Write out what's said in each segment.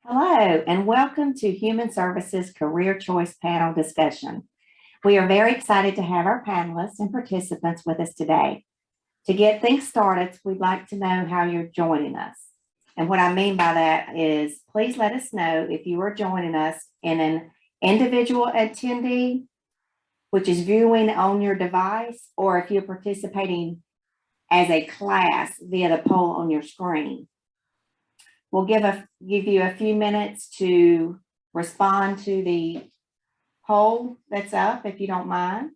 Hello, and welcome to Human Services Career Choice Panel Discussion. We are very excited to have our panelists and participants with us today. To get things started, we'd like to know how you're joining us. And what I mean by that is, please let us know if you are joining us in an individual attendee, which is viewing on your device, or if you're participating as a class via the poll on your screen. We'll give you a few minutes to respond to the poll that's up, if you don't mind.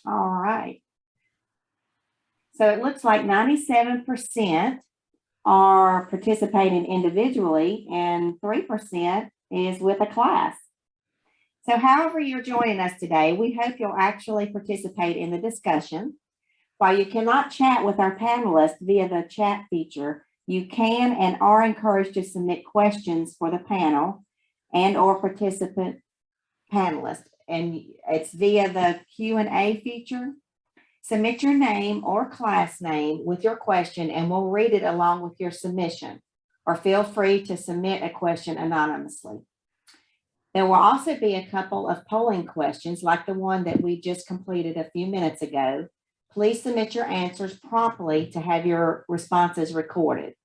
All right. So it looks like 97% are participating individually and 3% is with a class. So however you're joining us today, we hope you'll actually participate in the discussion. While you cannot chat with our panelists via the chat feature, you can and are encouraged to submit questions for the panel and or participant panelists. And it's via the Q&A feature. Submit your name or class name with your question and we'll read it along with your submission, or feel free to submit a question anonymously. There will also be a couple of polling questions like the one that we just completed a few minutes ago. Please submit your answers promptly to have your responses recorded.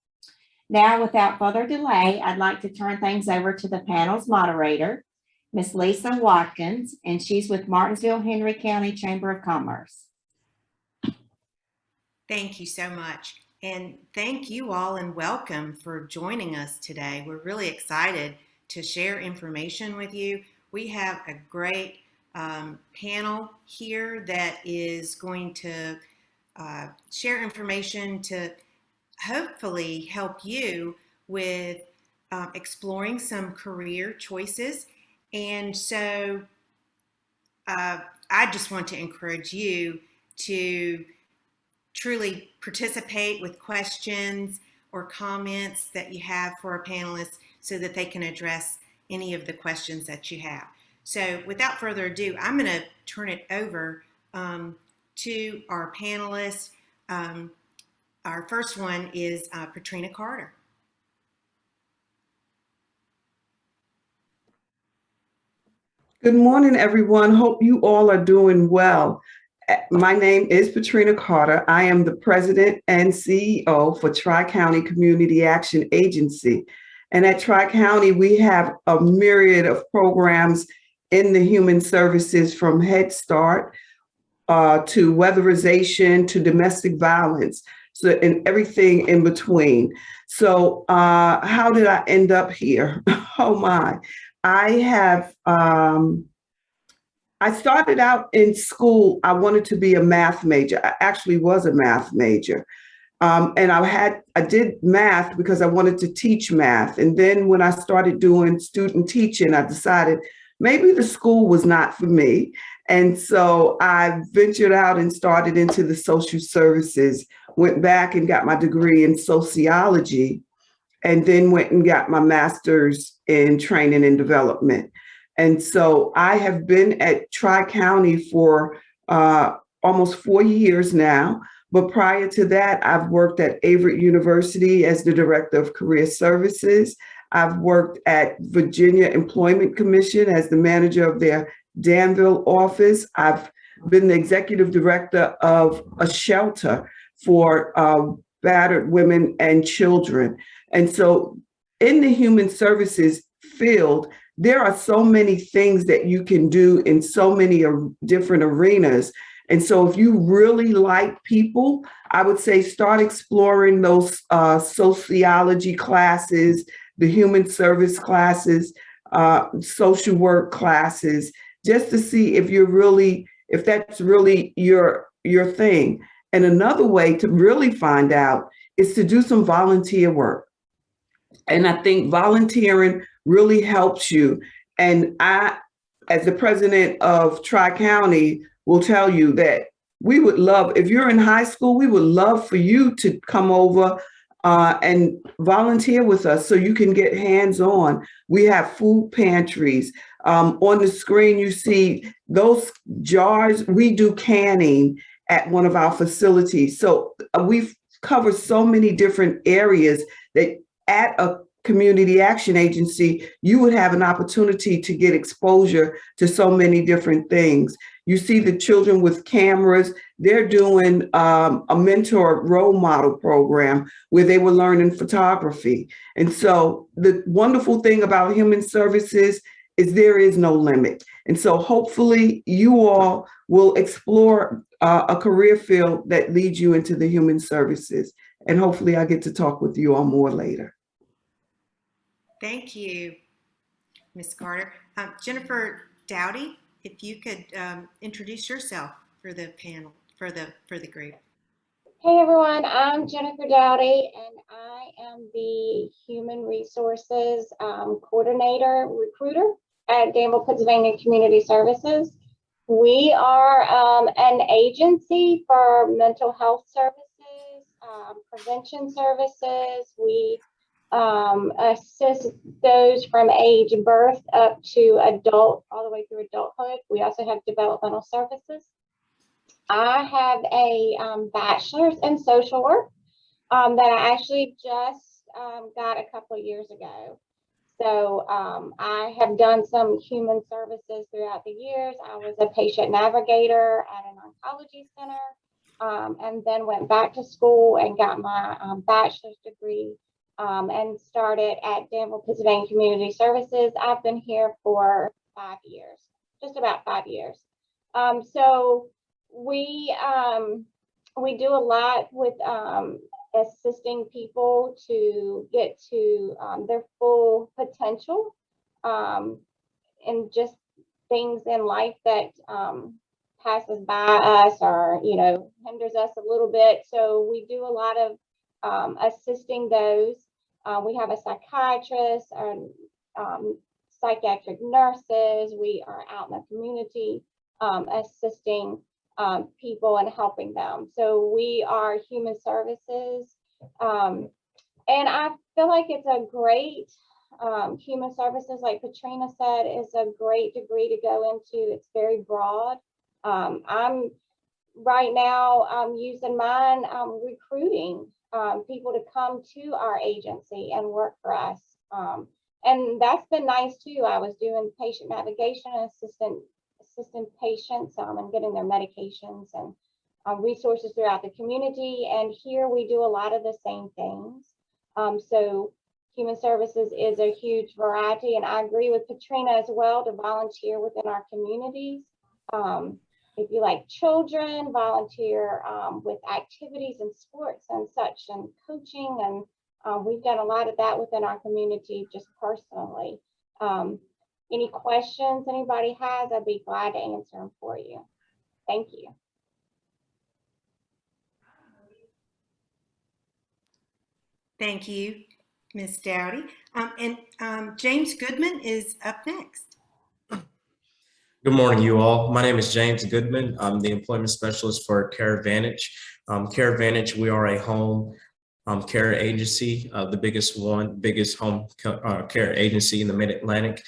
Now, without further delay, I'd like to turn things over to the panel's moderator, Ms. Lisa Watkins, and she's with Martinsville Henry County Chamber of Commerce. Thank you so much. And thank you all and welcome for joining us today. We're really excited to share information with you. We have a great panel here that is going to share information to hopefully help you with exploring some career choices. And so I just want to encourage you to truly participate with questions or comments that you have for our panelists so that they can address any of the questions that you have. So without further ado, I'm going to turn it over to our panelists. Our first one is Petrina Carter. Good morning, everyone. Hope you all are doing well. My name is Petrina Carter. I am the president and CEO for Tri-County Community Action Agency. And at Tri-County, we have a myriad of programs in the human services, from Head Start to weatherization to domestic violence, so and everything in between. So how did I end up here? Oh my, I started out in school. I wanted to be a math major. I actually was a math major. And I did math because I wanted to teach math. And then when I started doing student teaching, I decided maybe the school was not for me. And so I ventured out and started into the social services, went back and got my degree in sociology, and then went and got my master's in training and development. And so I have been at Tri-County for almost 4 years now. But prior to that, I've worked at Averett University as the Director of Career Services. I've worked at Virginia Employment Commission as the manager of their Danville office. I've been the Executive Director of a shelter for battered women and children. And so in the human services field, there are so many things that you can do in so many different arenas. And so if you really like people, I would say start exploring those sociology classes, the human service classes, social work classes, just to see if that's really your thing. And another way to really find out is to do some volunteer work. And I think volunteering really helps you. And I, as the president of Tri-County, will tell you that we would love, if you're in high school, we would love for you to come over and volunteer with us so you can get hands-on. We have food pantries. On the screen, you see those jars. We do canning at one of our facilities. So we've covered so many different areas that at a community action agency, you would have an opportunity to get exposure to so many different things. You see the children with cameras, they're doing a mentor role model program where they were learning photography. And so the wonderful thing about human services is there is no limit. And so hopefully you all will explore a career field that leads you into the human services. And hopefully I get to talk with you all more later. Thank you, Ms. Carter. Jennifer Dowdy, if you could introduce yourself for the panel, for the group. Hey everyone, I'm Jennifer Dowdy and I am the Human Resources Coordinator Recruiter at Danville, Pennsylvania Community Services. We are an agency for mental health services, prevention services. We assist those from age birth up to adult, all the way through adulthood. We also have developmental services. I have a bachelor's in social work that I actually just got a couple of years ago. So I have done some human services throughout the years. I was a patient navigator at an oncology center and then went back to school and got my bachelor's degree and started at Danville, Pittsylvania Community Services. I've been here for 5 years, just about 5 years. So we do a lot with assisting people to get to their full potential and just things in life that passes by us or, you know, hinders us a little bit. So we do a lot of assisting those. We have a psychiatrist and psychiatric nurses. We are out in the community assisting people and helping them. So we are human services. And I feel like it's a great human services, like Petrina said, is a great degree to go into. It's very broad. I'm right now using mine recruiting people to come to our agency and work for us. And that's been nice too. I was doing patient navigation and assisting patients and getting their medications and resources throughout the community. And here we do a lot of the same things. So human services is a huge variety. And I agree with Petrina as well to volunteer within our communities. If you like children, volunteer with activities and sports and such and coaching. And we've done a lot of that within our community just personally. Any questions anybody has, I'd be glad to answer them for you. Thank you. Thank you, Ms. Dowdy. James Goodman is up next. Good morning, you all. My name is James Goodman. I'm the employment specialist for Care Advantage. Care Advantage, we are a home care agency, the biggest home care agency in the Mid-Atlantic.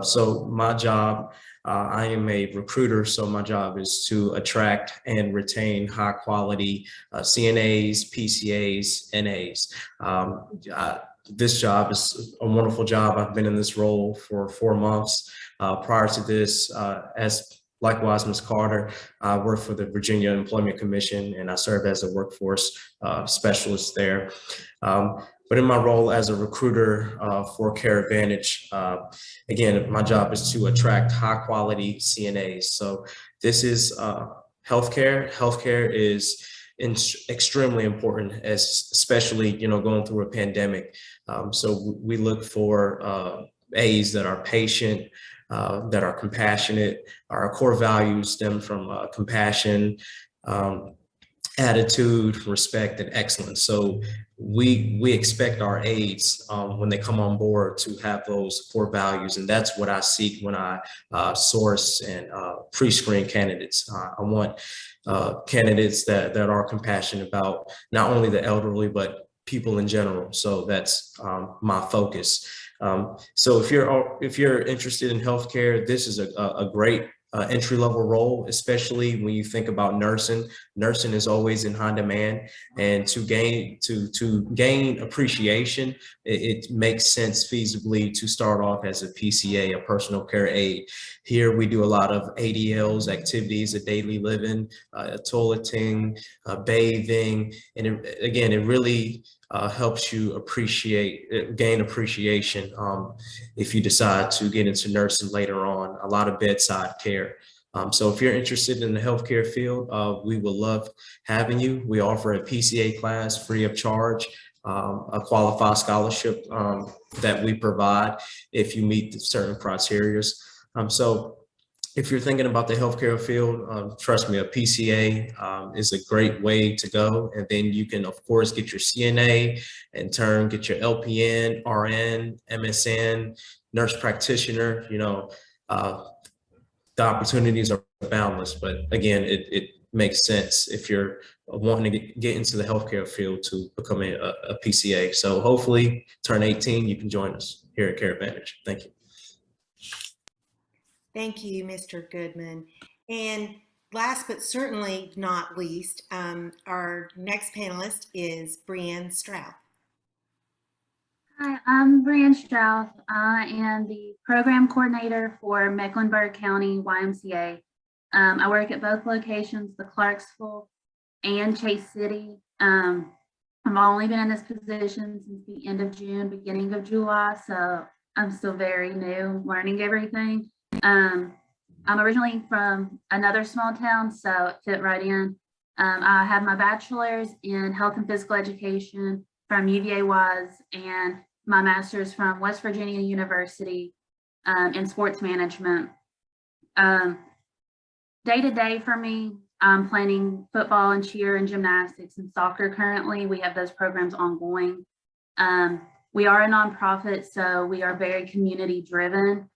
So my job, I am a recruiter, so my job is to attract and retain high quality CNAs, PCAs, NAs. This job is a wonderful job. I've been in this role for 4 months. Prior to this, as likewise, Ms. Carter, I worked for the Virginia Employment Commission and I served as a workforce specialist there. But in my role as a recruiter for Care Advantage, again, my job is to attract high quality CNAs. So this is healthcare. Healthcare is extremely important, especially, you know, going through a pandemic. So we look for A's that are patient, that are compassionate. Our core values stem from compassion, attitude, respect, and excellence. So we expect our aides when they come on board to have those core values, and that's what I seek when I source and pre-screen candidates. I want candidates that are compassionate about not only the elderly, but people in general. So that's my focus. So if you're interested in healthcare, this is a great entry-level role, especially when you think about nursing. Nursing is always in high demand, and to gain appreciation, it makes sense feasibly to start off as a PCA, a personal care aide. Here we do a lot of ADLs, activities of daily living, toileting, bathing, and it really helps you gain appreciation if you decide to get into nursing later on. A lot of bedside care. So if you're interested in the healthcare field, we would love having you. We offer a PCA class free of charge, a qualified scholarship that we provide if you meet certain criteria. So if you're thinking about the healthcare field, trust me, a PCA is a great way to go. And then you can, of course, get your CNA, in turn, get your LPN, RN, MSN, nurse practitioner. The opportunities are boundless. But again, it makes sense if you're wanting to get into the healthcare field to become a PCA. So hopefully, turn 18, you can join us here at Care Advantage. Thank you. Thank you, Mr. Goodman. And last but certainly not least, our next panelist is Breann Strouth. Hi, I'm Breann Strouth. I am the program coordinator for Mecklenburg County YMCA. I work at both locations, the Clarksville and Chase City. I've only been in this position since the end of June, beginning of July, so I'm still very new, learning everything. I'm originally from another small town, so it fit right in. I have my bachelor's in health and physical education from UVA-Wise and my master's from West Virginia University in sports management. Day to day for me, I'm planning football and cheer and gymnastics and soccer currently. We have those programs ongoing. We are a nonprofit, so we are very community driven.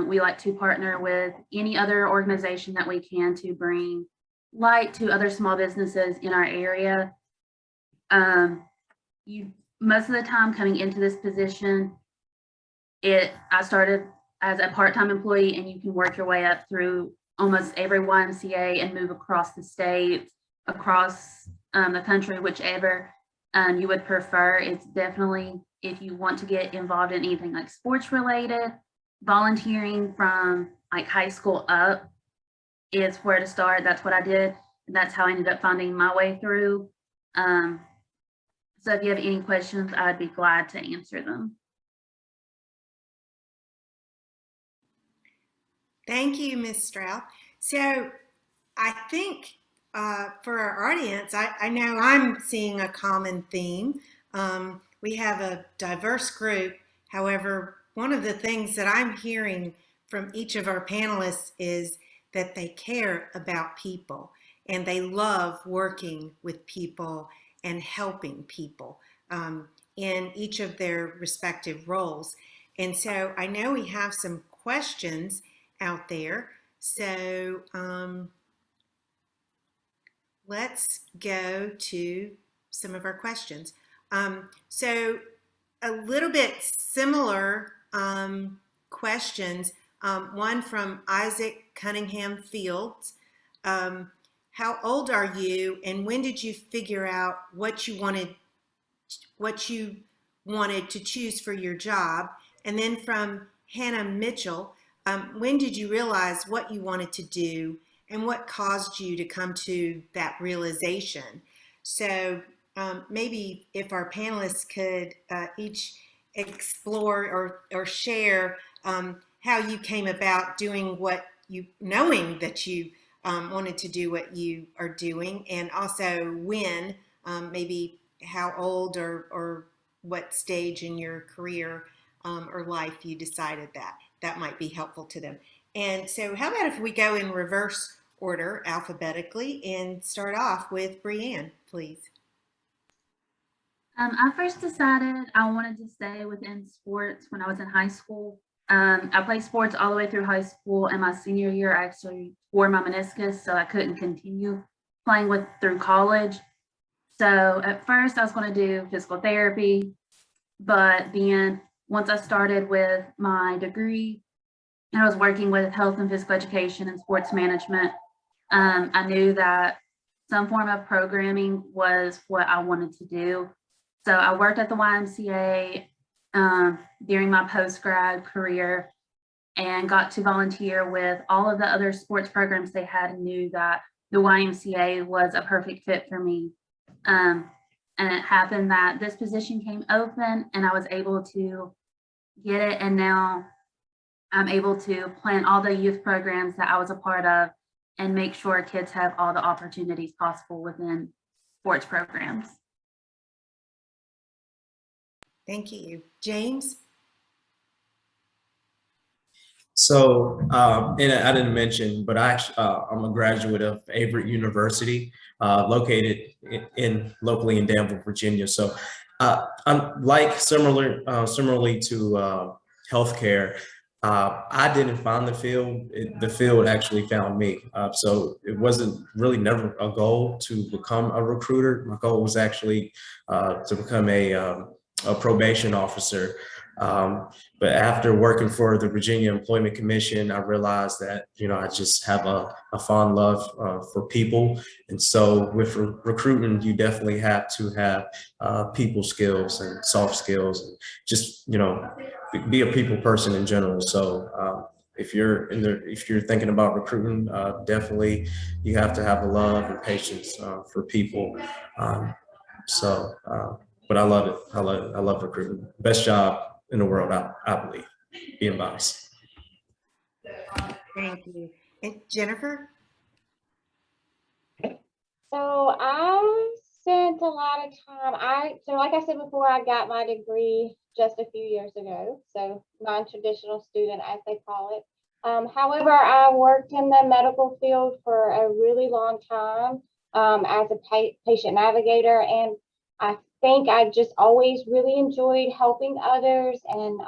We like to partner with any other organization that we can to bring light to other small businesses in our area. Most of the time coming into this position, I started as a part-time employee, and you can work your way up through almost every YMCA and move across the state, across the country, whichever you would prefer. It's definitely, if you want to get involved in anything like sports related, volunteering from like high school up is where to start. That's what I did. And that's how I ended up finding my way through. So if you have any questions, I'd be glad to answer them. Thank you, Ms. Strouth. So I think for our audience, I know I'm seeing a common theme. We have a diverse group. However, one of the things that I'm hearing from each of our panelists is that they care about people and they love working with people and helping people in each of their respective roles. And so I know we have some questions out there. So let's go to some of our questions. So a little bit similar questions. One from Isaac Cunningham Fields. How old are you, and when did you figure out what you wanted to choose for your job? And then from Hannah Mitchell, when did you realize what you wanted to do, and what caused you to come to that realization? So maybe if our panelists could each explore or share how you came about doing knowing that you wanted to do what you are doing, and also when, maybe how old or what stage in your career or life you decided that might be helpful to them. And so how about if we go in reverse order alphabetically and start off with Breann, please. I first decided I wanted to stay within sports when I was in high school. I played sports all the way through high school, and my senior year I actually tore my meniscus, so I couldn't continue playing through college. So at first I was going to do physical therapy, but then once I started with my degree and I was working with health and physical education and sports management, I knew that some form of programming was what I wanted to do. So I worked at the YMCA during my post-grad career and got to volunteer with all of the other sports programs they had, and knew that the YMCA was a perfect fit for me. And it happened that this position came open and I was able to get it. And now I'm able to plan all the youth programs that I was a part of and make sure kids have all the opportunities possible within sports programs. Thank you. James? So, and I didn't mention, but I'm a graduate of Avery University, located locally in Danville, Virginia. So, I'm similarly to healthcare. I didn't find the field; the field actually found me. So it wasn't really never a goal to become a recruiter. My goal was actually to become a probation officer. But after working for the Virginia Employment Commission, I realized that, I just have a fond love for people. And so with recruiting, you definitely have to have people skills and soft skills, and just, be a people person in general. So if you're thinking about recruiting, definitely you have to have a love and patience for people. But I love it. I love recruiting. Best job in the world, I believe, being biased. Thank you. And Jennifer? So I spent a lot of time. So like I said before, I got my degree just a few years ago. So non-traditional student, as they call it. However, I worked in the medical field for a really long time as a patient navigator, and I think I just always really enjoyed helping others and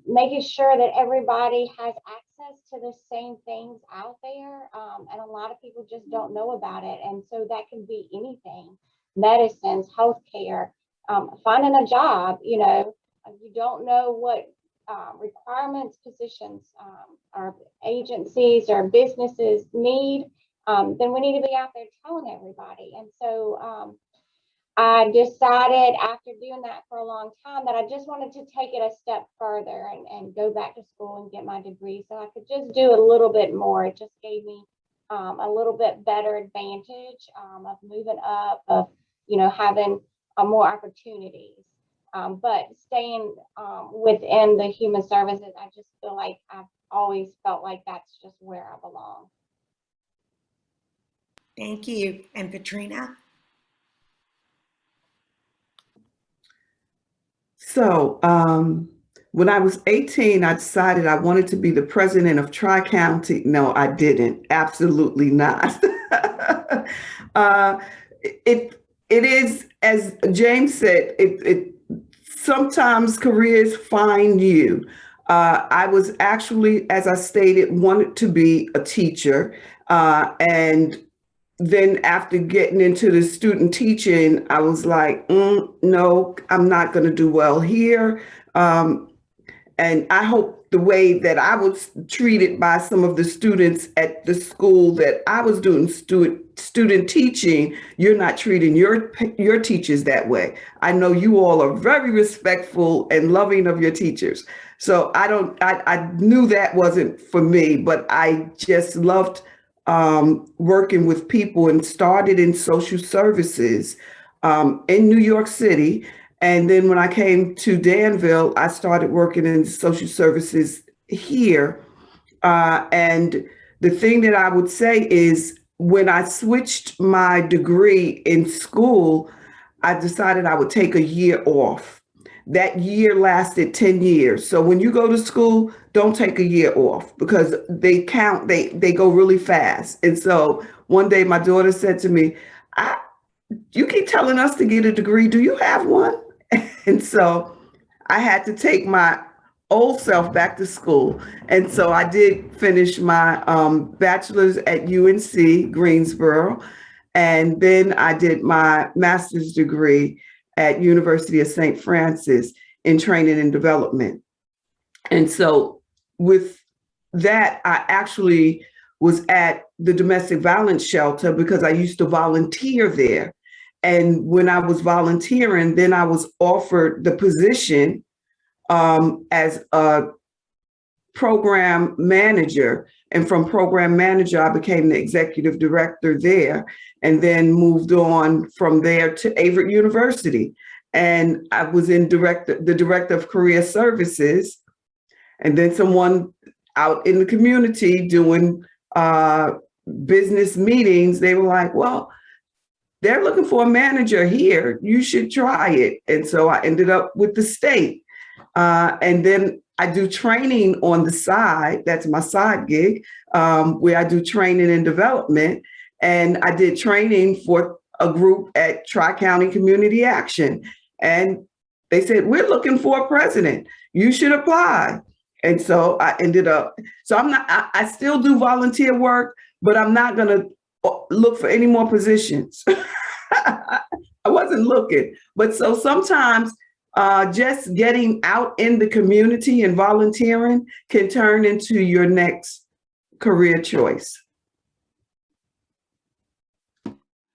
making sure that everybody has access to the same things out there. And a lot of people just don't know about it. And so that can be anything: medicines, healthcare, finding a job. You don't know what requirements positions our agencies or businesses need. Then we need to be out there telling everybody. And so I decided, after doing that for a long time, that I just wanted to take it a step further and go back to school and get my degree, so I could just do a little bit more. It just gave me a little bit better advantage of moving up, of having more opportunities. But staying within the human services, I just feel like I've always felt like that's just where I belong. Thank you. And Petrina? So when I was 18, I decided I wanted to be the president of Tri-County. No, I didn't. Absolutely not. It is, as James said, it sometimes careers find you. I was actually, as I stated, wanted to be a teacher. And then after getting into the student teaching, I was like, no, I'm not going to do well here. And I hope the way that I was treated by some of the students at the school that I was doing student teaching, you're not treating your teachers that way. I know you all are very respectful and loving of your teachers. So I knew that wasn't for me, but I just loved working with people, and started in social services in New York City. And then when I came to Danville, I started working in social services here. And the thing that I would say is, when I switched my degree in school, I decided I would take a year off. That year lasted 10 years. So when you go to school, don't take a year off, because they go really fast. And so one day my daughter said to me, you keep telling us to get a degree. Do you have one? And so I had to take my old self back to school. And so I did finish my bachelor's at UNC Greensboro. And then I did my master's degree at University of St. Francis in training and development. And so with that, I actually was at the domestic violence shelter because I used to volunteer there. And when I was volunteering, then I was offered the position as a program manager. And from program manager, I became the executive director there, and then moved on from there to Averett University. And I was in the director of career services. And then someone out in the community doing business meetings, they were like, well, they're looking for a manager here. You should try it. And so I ended up with the state. And then I do training on the side. That's my side gig, where I do training and development. And I did training for a group at Tri-County Community Action. And they said, we're looking for a president. You should apply. And so I ended up, so I still do volunteer work, but I'm not going to look for any more positions. I wasn't looking. But so sometimes just getting out in the community and volunteering can turn into your next career choice.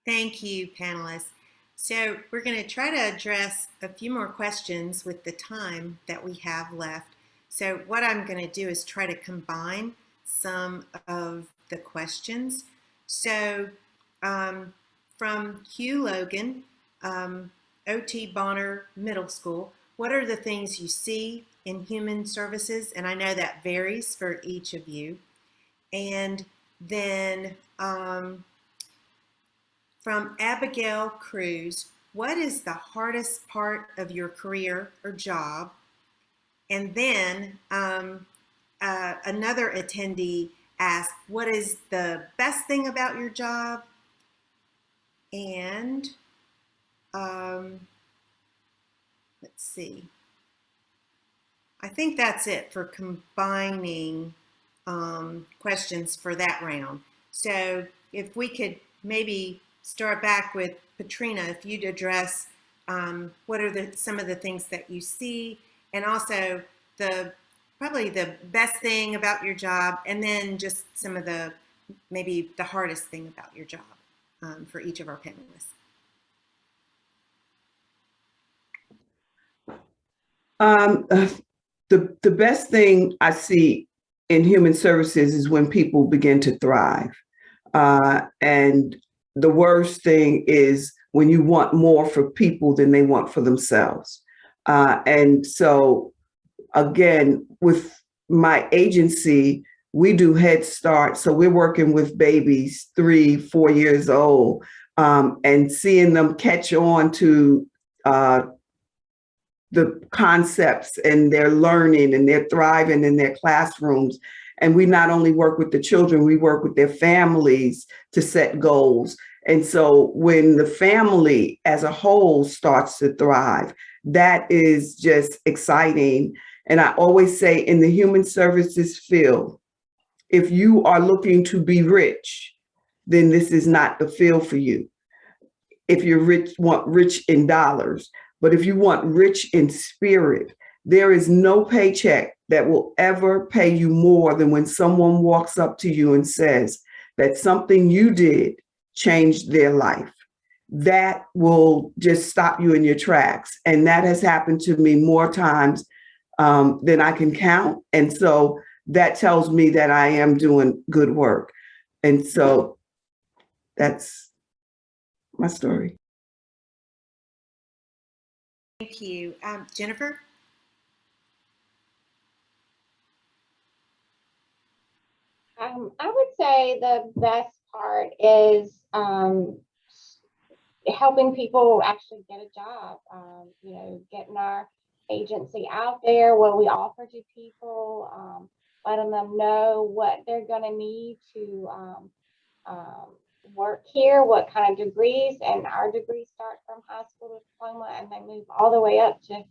Thank you, panelists. So we're going to try to address a few more questions with the time that we have left. So what I'm going to do is try to combine some of the questions. So from Hugh Logan, OT Bonner Middle School, what are the things you see in human services? And I know that varies for each of you. And then from Abigail Cruz, what is the hardest part of your career or job? And then another attendee asked, what is the best thing about your job? And let's see. I think that's it for combining questions for that round. So if we could maybe start back with Petrina, if you'd address what are some of the things that you see, and also probably the best thing about your job, and then just some of maybe the hardest thing about your job for each of our panelists. The best thing I see in human services is when people begin to thrive. And the worst thing is when you want more for people than they want for themselves. And so, again, with my agency, we do Head Start. So we're working with babies 3, 4 years old, and seeing them catch on to the concepts, and they're learning and they're thriving in their classrooms. And we not only work with the children, we work with their families to set goals. And so when the family as a whole starts to thrive, that is just exciting. And I always say in the human services field, if you are looking to be rich, then this is not the field for you. If you're rich, want rich in dollars, but if you want rich in spirit, there is no paycheck that will ever pay you more than when someone walks up to you and says that something you did changed their life. That will just stop you in your tracks. And that has happened to me more times than I can count. And so that tells me that I am doing good work. And so that's my story. Thank you. Jennifer? I would say the best part is helping people actually get a job, getting our agency out there, what we offer to people, letting them know what they're going to need to work here, what kind of degrees, and our degrees start from high school diploma and they move all the way up to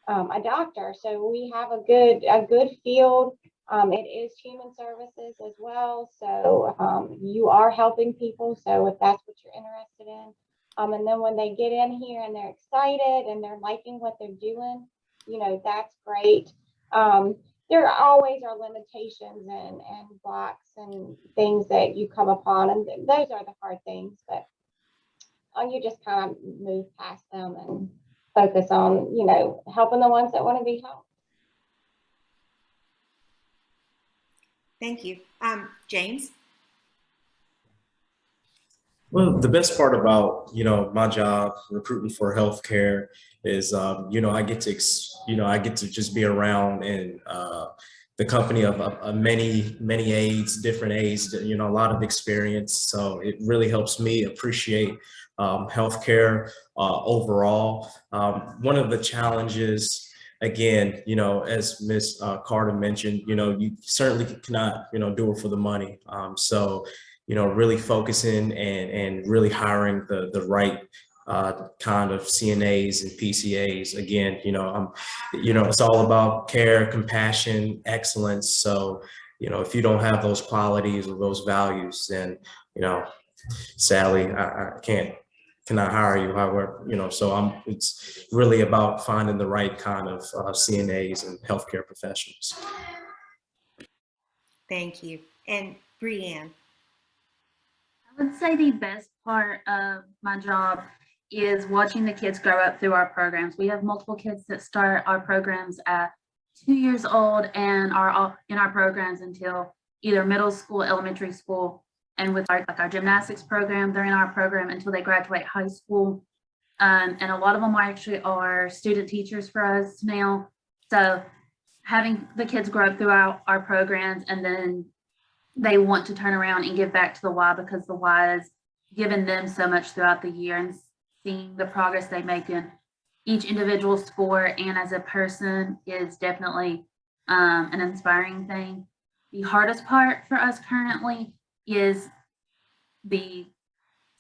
a doctor. So we have a good field It is human services as well. So you are helping people. So if that's what you're interested in. And then when they get in here and they're excited and they're liking what they're doing, that's great. There always are limitations and blocks and things that you come upon. And those are the hard things, but you just kind of move past them and focus on, helping the ones that want to be helped. Thank you. James? Well, the best part about, my job recruiting for healthcare is, I get to just be around and the company of many aides, different aides, a lot of experience. So it really helps me appreciate healthcare overall. One of the challenges, again, as Ms. Carter mentioned, you certainly cannot, do it for the money. So really focusing and really hiring the right kind of CNAs and PCAs. Again, it's all about care, compassion, excellence. So, if you don't have those qualities or those values, then, sadly, I cannot hire you. However, so it's really about finding the right kind of CNAs and healthcare professionals. Thank you. And Breann? I would say the best part of my job is watching the kids grow up through our programs. We have multiple kids that start our programs at 2 years old and are all in our programs until either middle school, elementary school, and with our gymnastics program, they're in our program until they graduate high school. And a lot of them are student teachers for us now. So having the kids grow up throughout our programs, and then they want to turn around and give back to the Y because the Y has given them so much throughout the year, and seeing the progress they make in each individual sport and as a person is definitely an inspiring thing. The hardest part for us currently is the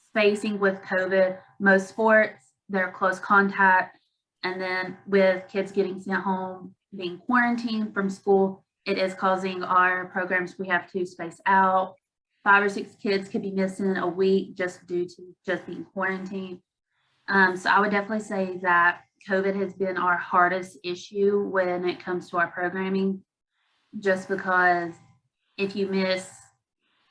spacing with COVID. Most sports, they're close contact, and then with kids getting sent home, being quarantined from school, it is causing our programs, we have to space out. 5 or 6 kids could be missing a week just due to just being quarantined. So I would definitely say that COVID has been our hardest issue when it comes to our programming, just because if you miss,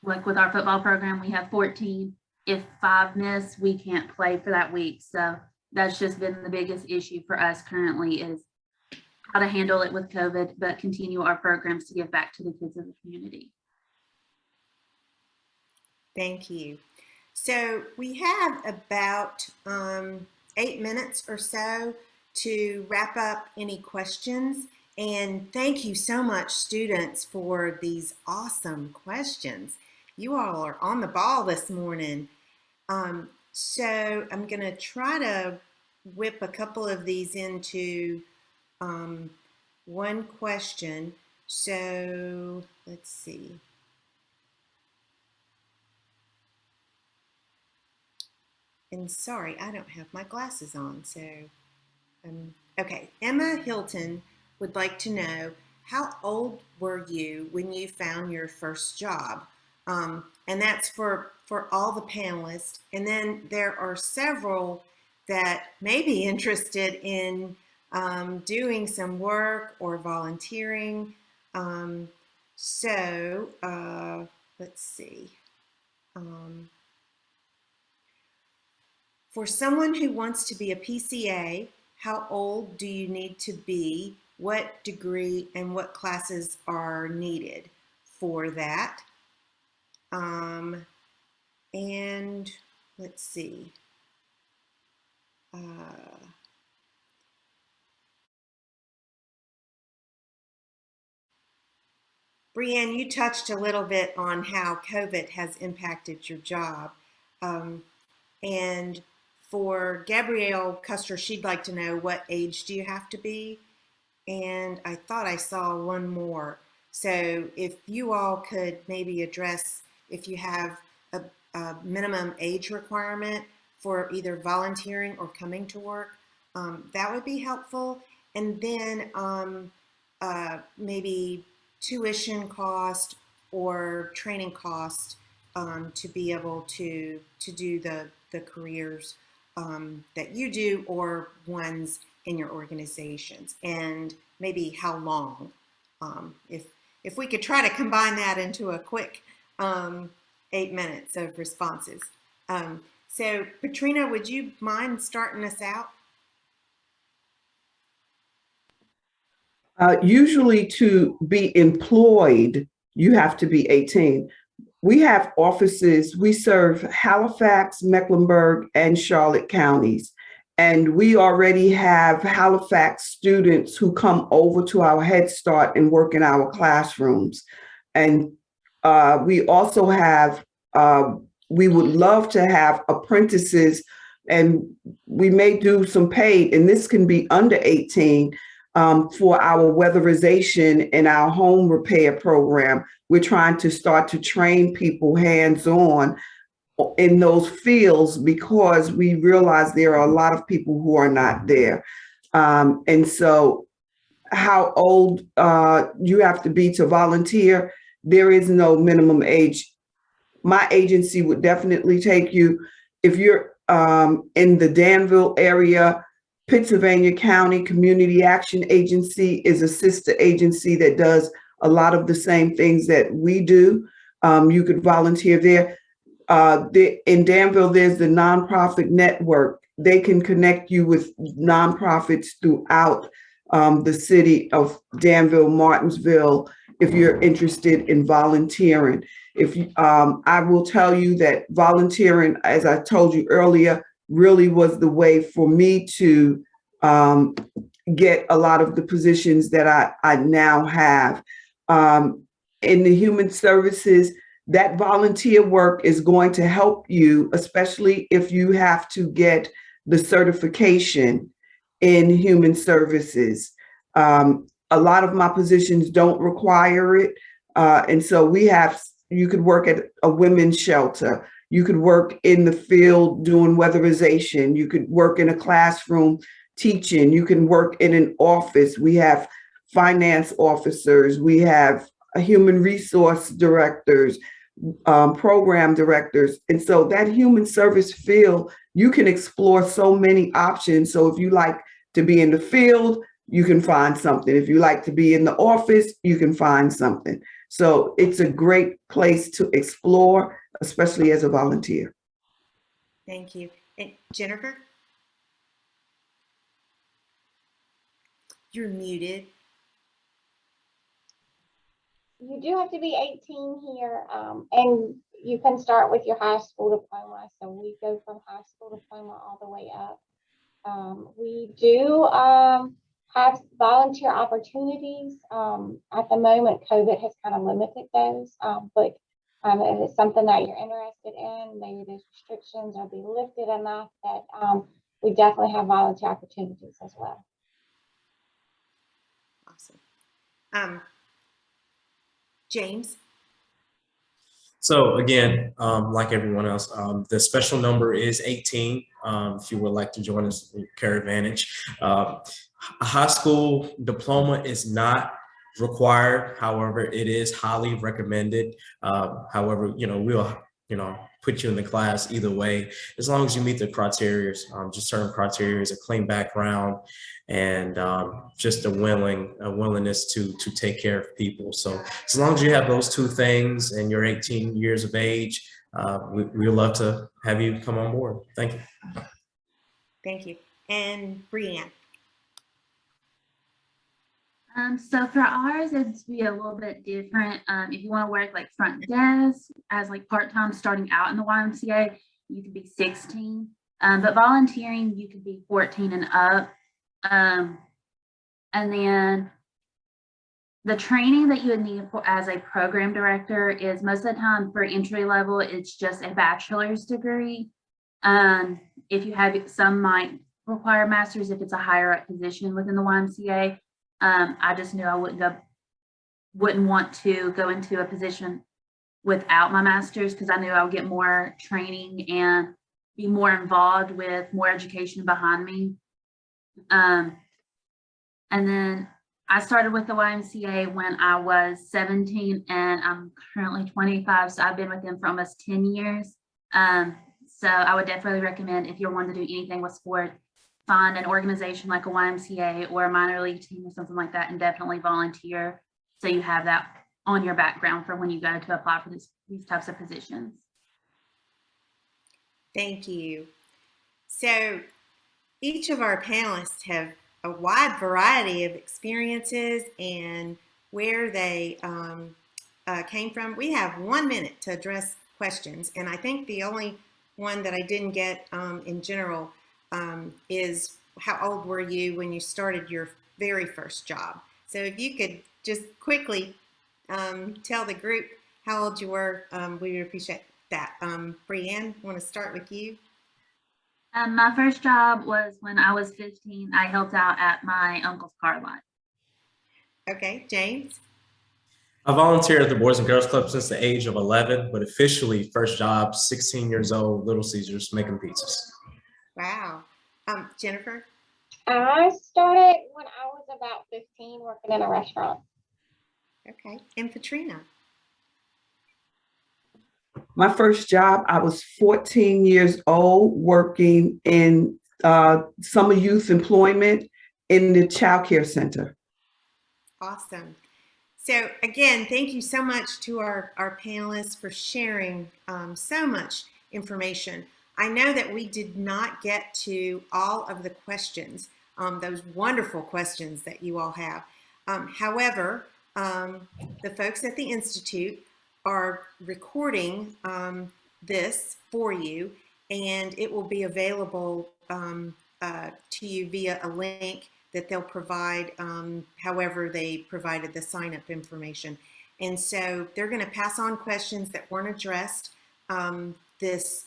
like with our football program, we have 14. If 5 miss, we can't play for that week. So that's just been the biggest issue for us currently, is how to handle it with COVID, but continue our programs to give back to the kids of the community. Thank you. So we have about 8 minutes or so to wrap up any questions. And thank you so much, students, for these awesome questions. You all are on the ball this morning. So I'm going to try to whip a couple of these into one question. So let's see. And sorry, I don't have my glasses on. So, okay. Emma Hilton would like to know, how old were you when you found your first job? And that's for all the panelists. And then there are several that may be interested in doing some work or volunteering. So let's see. For someone who wants to be a PCA, how old do you need to be? What degree and what classes are needed for that? And let's see. Breann, you touched a little bit on how COVID has impacted your job. And for Gabrielle Custer, she'd like to know, what age do you have to be? And I thought I saw one more. So if you all could maybe address if you have a minimum age requirement for either volunteering or coming to work, that would be helpful. And then maybe tuition cost or training cost to be able to do the careers that you do or ones in your organizations, and maybe how long. If we could try to combine that into a quick 8 minutes of responses. So Petrina, would you mind starting us out? Usually to be employed, you have to be 18. We have offices, we serve Halifax, Mecklenburg, and Charlotte counties. And we already have Halifax students who come over to our Head Start and work in our classrooms. And we also have, we would love to have apprentices, and we may do some paid, and this can be under 18, for our weatherization and our home repair program. We're trying to start to train people hands-on in those fields because we realize there are a lot of people who are not there. And so how old you have to be to volunteer, there is no minimum age. My agency would definitely take you if you're in the Danville area. Pittsylvania County Community Action Agency is a sister agency that does a lot of the same things that we do. You could volunteer there. In Danville, there's the nonprofit network. They can connect you with nonprofits throughout the city of Danville, Martinsville, if you're interested in volunteering. I will tell you that volunteering, as I told you earlier, really was the way for me to get a lot of the positions that I now have. In the human services, that volunteer work is going to help you, especially if you have to get the certification in human services. A lot of my positions don't require it. And so you could work at a women's shelter. You could work in the field doing weatherization. You could work in a classroom teaching. You can work in an office. We have finance officers. We have human resource directors, program directors. And so that human service field, you can explore so many options. So if you like to be in the field, you can find something. If you like to be in the office, you can find something. So it's a great place to explore, especially as a volunteer. Thank you. And Jennifer? You're muted. You do have to be 18 here, and you can start with your high school diploma. So we go from high school diploma all the way up. We do have volunteer opportunities. At the moment, COVID has kind of limited those, but if it's something that you're interested in, maybe those restrictions will be lifted enough that we definitely have volunteer opportunities as well. Awesome. James? So again, like everyone else, the special number is 18. If you would like to join us with Care Advantage. A high school diploma is not required. However, it is highly recommended. However, we'll, put you in the class either way, as long as you meet the criteria, just certain criteria, a clean background, and just a willingness to take care of people. So as long as you have those two things and you're 18 years of age, we'd love to have you come on board. Thank you. Thank you. And Breann? So for ours, it'd be a little bit different. If you want to work like front desk as like part-time starting out in the YMCA, you could be 16. But volunteering, you could be 14 and up. And then the training that you would need for as a program director is most of the time for entry level, it's just a bachelor's degree. If you have, some might require a master's if it's a higher up position within the YMCA. I just knew I wouldn't want to go into a position without my master's because I knew I would get more training and be more involved with more education behind me. And then I started with the YMCA when I was 17 and I'm currently 25. So I've been with them for almost 10 years. So I would definitely recommend if you're wanting to do anything with sport, find an organization like a YMCA or a minor league team or something like that and definitely volunteer. So you have that on your background for when you go to apply for these types of positions. Thank you. So each of our panelists have a wide variety of experiences and where they came from. We have 1 minute to address questions, and I think the only one that I didn't get in general is how old were you when you started your very first job? So if you could just quickly tell the group how old you were, we would appreciate that. Breann, want to start with you? My first job was when I was 15. I helped out at my uncle's car lot. Okay, James? I volunteered at the Boys and Girls Club since the age of 11, but officially first job, 16 years old, Little Caesars, making pizzas. Wow. Jennifer? I started when I was about 15 working in a restaurant. Okay. And Petrina? My first job, I was 14 years old working in summer youth employment in the child care center. Awesome. So again, thank you so much to our panelists for sharing so much information. I know that we did not get to all of the questions, those wonderful questions that you all have. However, the folks at the Institute are recording this for you, and it will be available to you via a link that they'll provide however they provided the sign-up information. And so they're going to pass on questions that weren't addressed this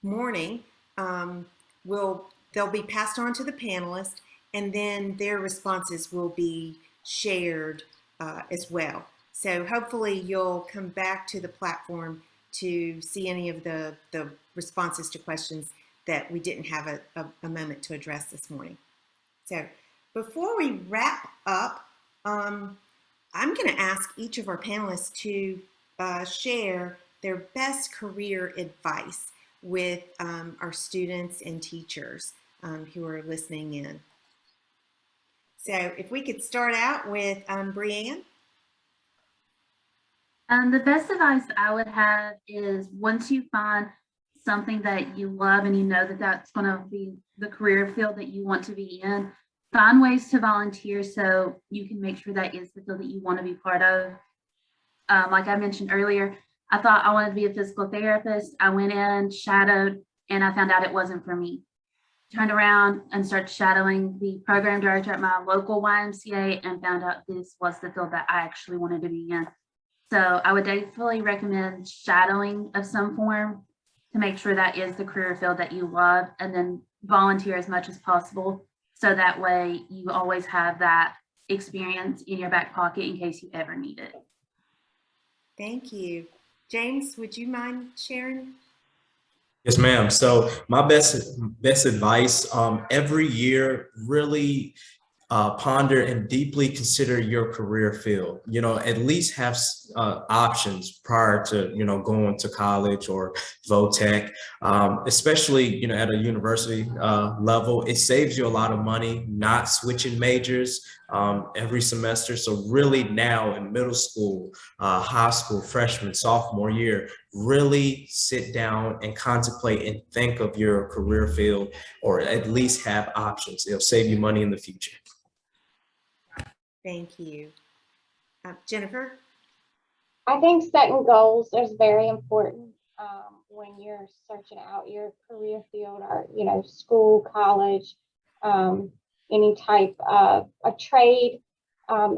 morning. They'll be passed on to the panelists, and then their responses will be shared as well. So hopefully you'll come back to the platform to see any of the responses to questions that we didn't have a moment to address this morning. So before we wrap up, I'm going to ask each of our panelists to share their best career advice with our students and teachers who are listening in. So if we could start out with Breann. The best advice I would have is once you find something that you love and you know that that's going to be the career field that you want to be in, find ways to volunteer so you can make sure that is the field that you want to be part of. Like I mentioned earlier, I thought I wanted to be a physical therapist. I went in, shadowed, and I found out it wasn't for me. Turned around and started shadowing the program director at my local YMCA and found out this was the field that I actually wanted to be in. So I would definitely recommend shadowing of some form to make sure that is the career field that you love, and then volunteer as much as possible. So that way you always have that experience in your back pocket in case you ever need it. Thank you. James, would you mind sharing? Yes, ma'am. So my best advice, every year, really ponder and deeply consider your career field. You know, at least have options prior to, you know, going to college or VOTEC, especially, you know, at a university level. It saves you a lot of money not switching majors every semester. So really now in middle school, high school, freshman, sophomore year, really sit down and contemplate and think of your career field, or at least have options. It'll save you money in the future. Thank you. Jennifer? I think setting goals is very important when you're searching out your career field, or, you know, school, college, any type of a trade.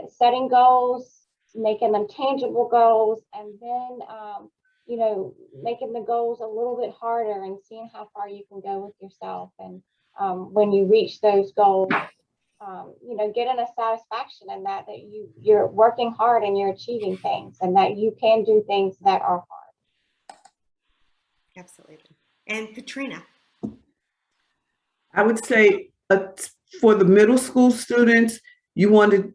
Setting goals, making them tangible goals, and then, you know, making the goals a little bit harder and seeing how far you can go with yourself. And when you reach those goals, you know, getting a satisfaction in that you're working hard and you're achieving things, and that you can do things that are hard. Absolutely. And Petrina? I would say for the middle school students, you want to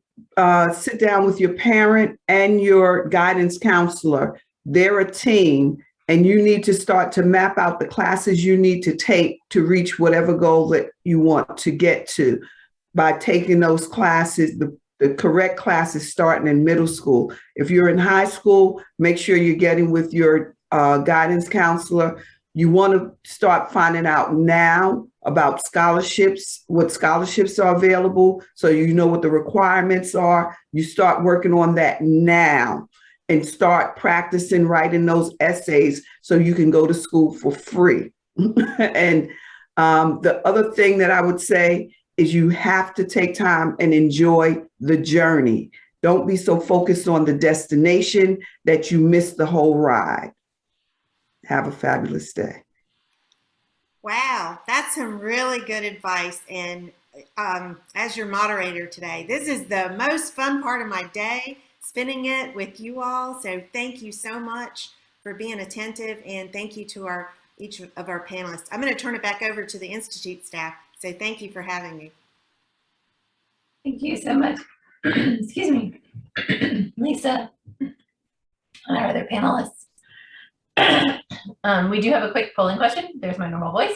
sit down with your parent and your guidance counselor. They're a team, and you need to start to map out the classes you need to take to reach whatever goal that you want to get to by taking those classes, the correct classes starting in middle school. If you're in high school, make sure you're getting with your guidance counselor. You want to start finding out now about scholarships, what scholarships are available, so you know what the requirements are. You start working on that now and start practicing writing those essays so you can go to school for free. And the other thing that I would say is you have to take time and enjoy the journey. Don't be so focused on the destination that you miss the whole ride. Have a fabulous day. Wow, that's some really good advice. And as your moderator today, this is the most fun part of my day, spending it with you all. So thank you so much for being attentive, and thank you to each of our panelists. I'm going to turn it back over to the Institute staff. So thank you for having me. Thank you so much. Excuse me, Lisa, and our other panelists. We do have a quick polling question. There's my normal voice.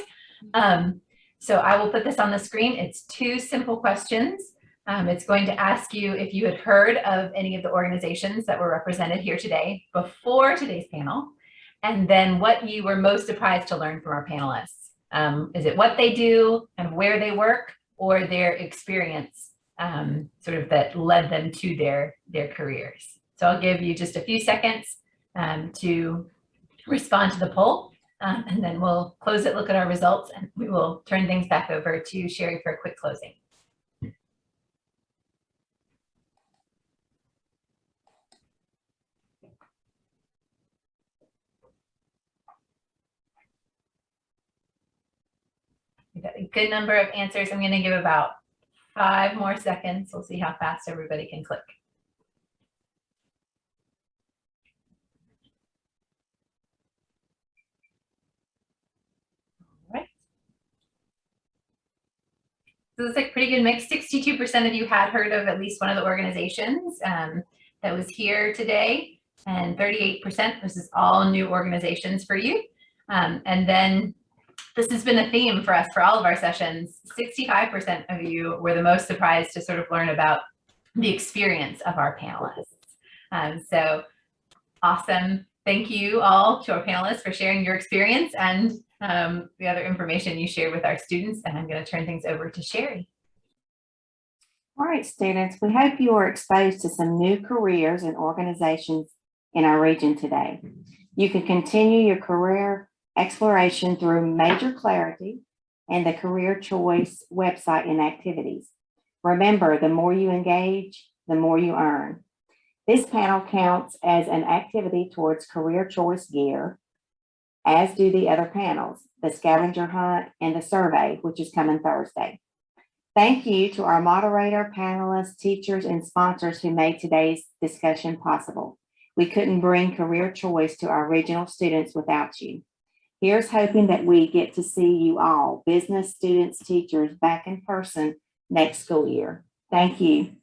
So I will put this on the screen. It's 2 simple questions. It's going to ask you if you had heard of any of the organizations that were represented here today before today's panel, and then what you were most surprised to learn from our panelists. Is it what they do and where they work, or their experience sort of that led them to their careers? So I'll give you just a few seconds to respond to the poll, and then we'll close it, look at our results, and we will turn things back over to Sherry for a quick closing. We've got a good number of answers. I'm going to give about 5 more seconds. We'll see how fast everybody can click. So it's like pretty good mix. 62% of you had heard of at least one of the organizations that was here today, and 38%, this is all new organizations for you. And then this has been a theme for us for all of our sessions. 65% of you were the most surprised to sort of learn about the experience of our panelists. So awesome. Thank you all to our panelists for sharing your experience and the other information you shared with our students. And I'm going to turn things over to Sherry. All right, students, we hope you are exposed to some new careers and organizations in our region today. You can continue your career exploration through Major Clarity and the Career Choice website and activities. Remember, the more you engage, the more you earn. This panel counts as an activity towards Career Choice gear, as do the other panels, the scavenger hunt and the survey, which is coming Thursday. Thank you to our moderator, panelists, teachers, and sponsors who made today's discussion possible. We couldn't bring Career Choice to our regional students without you. Here's hoping that we get to see you all, business students, teachers, back in person next school year. Thank you.